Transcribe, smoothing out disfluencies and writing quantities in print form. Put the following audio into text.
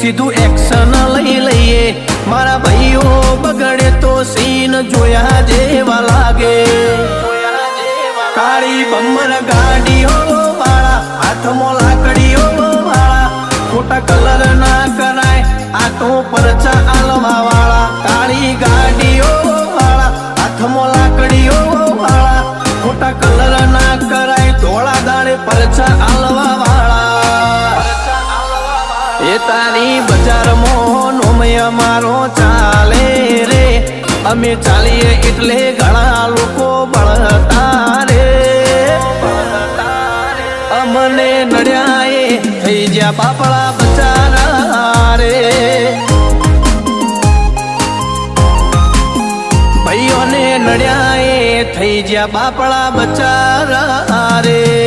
સીધું એક્શન લઈ લઈએ મારા ભાઈઓ બગડે તો સીન જોયા જેવા લાગે કાળી બમ્બર ગાડીઓ વાળા હાથમાં લાકડીઓ વાળા ખોટા કલર ના કરાય આ તો પરચા આલવા વાળા કાળી ગાડીઓ વાળા હાથમાં લાકડીઓ વાળા ખોટા કલર ના કરાય ધોળા દાડે પરચા આલવા વાળા એ તારી બજારમાં નોમય મારો ચાલે રે અમે ચાલીએ એટલે ઘણા લોકો બળતા રે અમને નડ્યા એ થઈ જ્યાં બાપડા બચારા રે ભાઈઓને નડ્યા એ થઈ જ્યાં બાપડા બચારા રે